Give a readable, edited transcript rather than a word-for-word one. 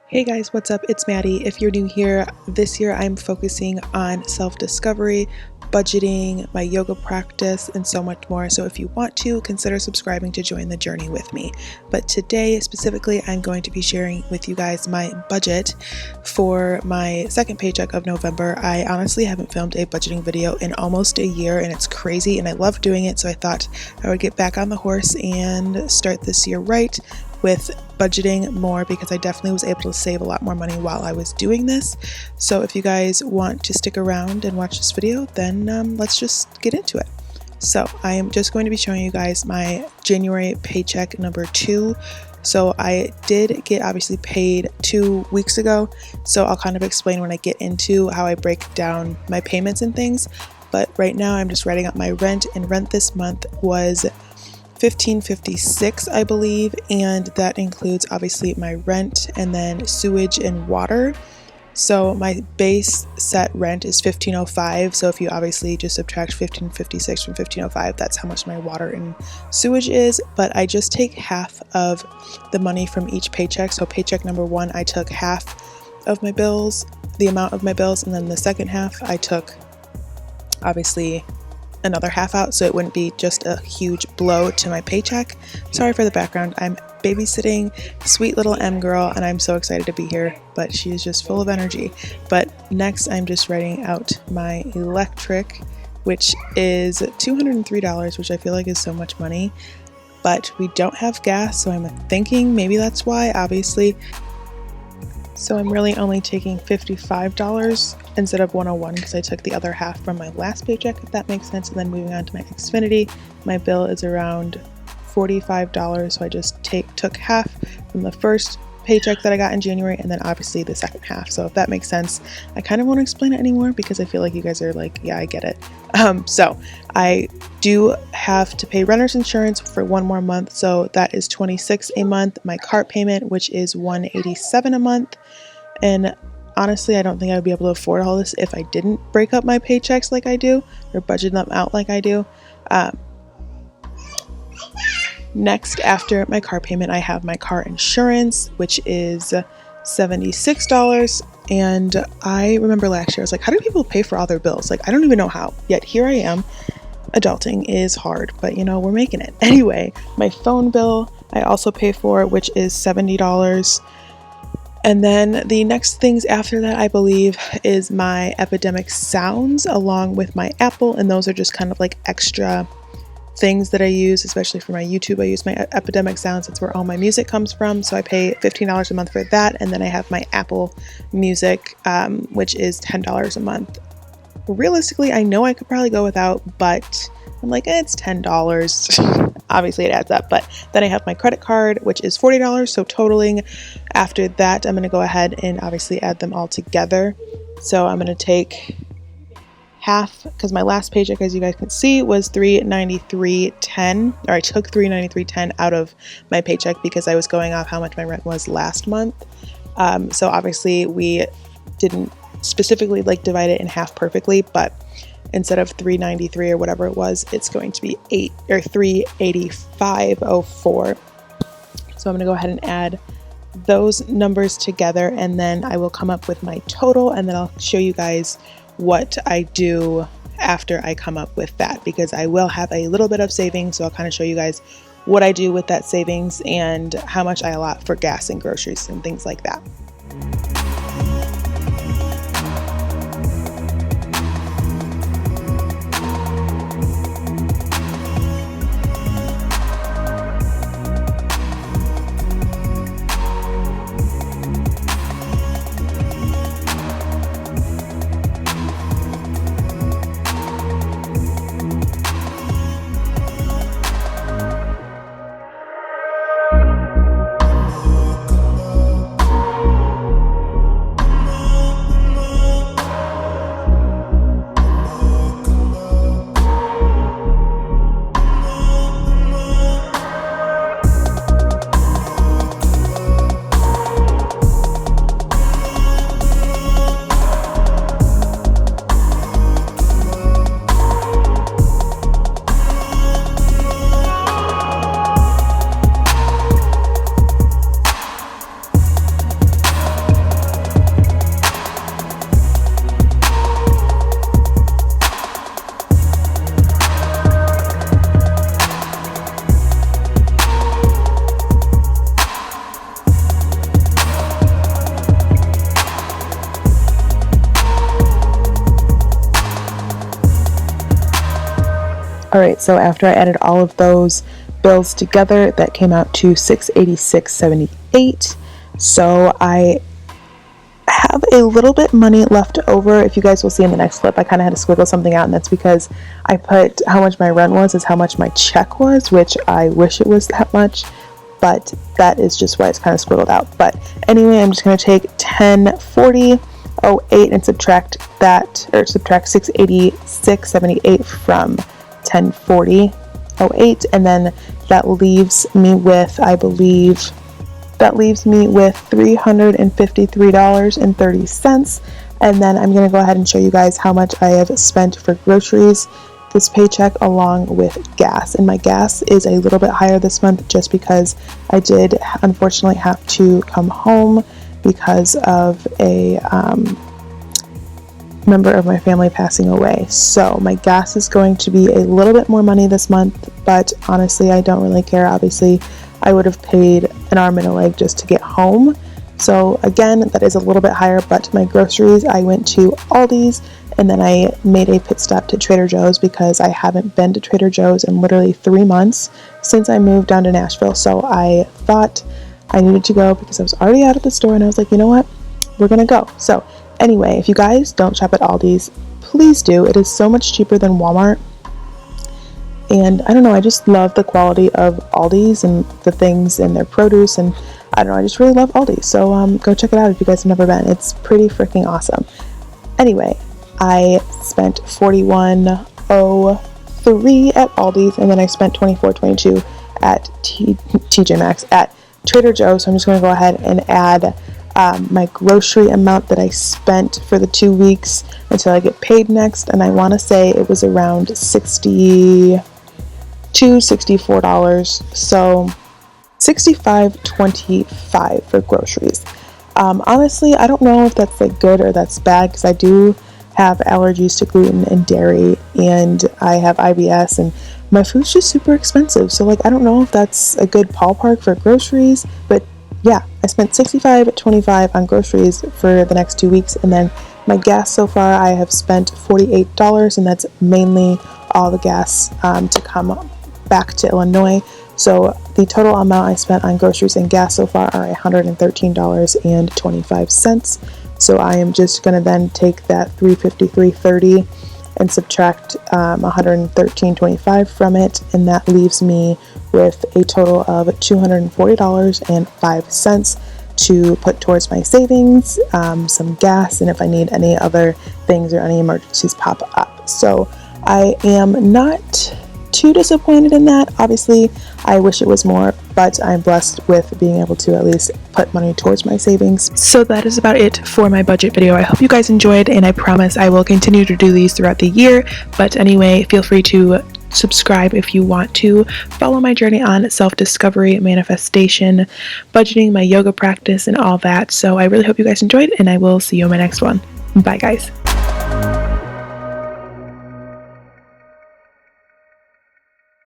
Hey guys, what's up? It's Maddie. If you're new here, this year I'm focusing on self-discovery, budgeting, my yoga practice, and so much more. So if you want to, consider subscribing to join the journey with me. But today, specifically, I'm going to be sharing with you guys my budget for my second paycheck of November. I honestly haven't filmed a budgeting video in almost a year, and it's crazy, and I love doing it. So I thought I would get back on the horse and start this year right with budgeting more, because I definitely was able to save a lot more money while I was doing this. So if you guys want to stick around and watch this video, then let's just get into it. So I am just going to be showing you guys my January paycheck number 2. So I did get obviously paid 2 weeks ago, so I'll kind of explain when I get into how I break down my payments and things. But right now I'm just writing up my rent, and rent this month was $15.56, I believe, and that includes obviously my rent and then sewage and water. So my base set rent is $15.05. So if you obviously just subtract $15.56 from $15.05, that's how much my water and sewage is. But I just take half of the money from each paycheck. So paycheck number 1, I took half of my bills, the amount of my bills, and then the second half I took obviously another half out, so it wouldn't be just a huge blow to my paycheck. Sorry for the background. I'm babysitting sweet little M girl, and I'm so excited to be here, but she is just full of energy. But next I'm just writing out my electric, which is $203, which I feel like is so much money, but we don't have gas, so I'm thinking maybe that's why, obviously. So I'm really only taking $55 instead of $101, because I took the other half from my last paycheck, if that makes sense. And then moving on to my Xfinity, my bill is around $45, so I just took half from the first paycheck that I got in January, and then obviously the second half. So if that makes sense, I kind of won't explain it anymore, because I feel like you guys are like, yeah, I get it. So I do have to pay renter's insurance for one more month, so that is $26 a month. My car payment, which is $187 a month, and honestly, I don't think I would be able to afford all this if I didn't break up my paychecks like I do, or budget them out like I do. Next, after my car payment, I have my car insurance, which is $76. And I remember last year, I was like, how do people pay for all their bills? Like, I don't even know how. Yet here I am. Adulting is hard, but you know, we're making it. Anyway, my phone bill, I also pay for, which is $70. And then the next things after that, I believe, is my Epidemic Sounds along with my Apple. And those are just kind of like extra things that I use, especially for my YouTube. I use my Epidemic Sounds. That's where all my music comes from. So I pay $15 a month for that. And then I have my Apple Music, which is $10 a month. Realistically, I know I could probably go without, but I'm like, it's $10. Obviously it adds up. But then I have my credit card, which is $40. So totaling after that, I'm going to go ahead and obviously add them all together. So I'm going to take half, because my last paycheck, as you guys can see, was $393.10, or I took $393.10 out of my paycheck because I was going off how much my rent was last month. So obviously we didn't specifically like divide it in half perfectly, but instead of $393 or whatever it was, it's going to be $385.04. So I'm going to go ahead and add those numbers together, and then I will come up with my total, and then I'll show you guys what I do after I come up with that, because I will have a little bit of savings. So I'll kind of show you guys what I do with that savings and how much I allot for gas and groceries and things like that. All right, so after I added all of those bills together, that came out to $686.78. So I have a little bit money left over. If you guys will see in the next clip, I kind of had to squiggle something out, and that's because I put how much my rent was as how much my check was, which I wish it was that much, but that is just why it's kind of squiggled out. But anyway, I'm just going to take 1040.08 and subtract that, or subtract 686.78 from 1040.08, and then that leaves me with, I believe, $353.30. And then I'm going to go ahead and show you guys how much I have spent for groceries this paycheck, along with gas. And my gas is a little bit higher this month just because I did unfortunately have to come home because of a member of my family passing away. So my gas is going to be a little bit more money this month, but honestly, I don't really care. Obviously, I would have paid an arm and a leg just to get home. So again, that is a little bit higher, but my groceries, I went to Aldi's and then I made a pit stop to Trader Joe's because I haven't been to Trader Joe's in literally 3 months since I moved down to Nashville. So I thought I needed to go because I was already out of the store, and I was like, you know what? We're gonna go. So anyway, if you guys don't shop at Aldi's, please do. It is so much cheaper than Walmart. And I don't know, I just love the quality of Aldi's and the things and their produce, and I don't know, I just really love Aldi's. So go check it out if you guys have never been. It's pretty freaking awesome. Anyway, I spent $41.03 at Aldi's, and then I spent $24.22 at TJ Maxx at Trader Joe's. So I'm just going to go ahead and add my grocery amount that I spent for the 2 weeks until I get paid next, and I want to say it was around $64. So $65.25 for groceries. Honestly, I don't know if that's like good or that's bad, because I do have allergies to gluten and dairy, and I have IBS, and my food's just super expensive. So like, I don't know if that's a good ballpark for groceries, but yeah, I spent $65.25 on groceries for the next 2 weeks, and then my gas so far, I have spent $48, and that's mainly all the gas to come back to Illinois. So the total amount I spent on groceries and gas so far are $113.25. So I am just going to then take that $353.30 and subtract $113.25 from it, and that leaves me with a total of $240.05 to put towards my savings, some gas, and if I need any other things or any emergencies pop up. So I am not too disappointed in that. Obviously, I wish it was more, but I'm blessed with being able to at least put money towards my savings. So that is about it for my budget video. I hope you guys enjoyed, and I promise I will continue to do these throughout the year. But anyway, feel free to subscribe if you want to follow my journey on self-discovery, manifestation, budgeting, my yoga practice, and all that. So I really hope you guys enjoyed, and I will see you in my next one. Bye, guys.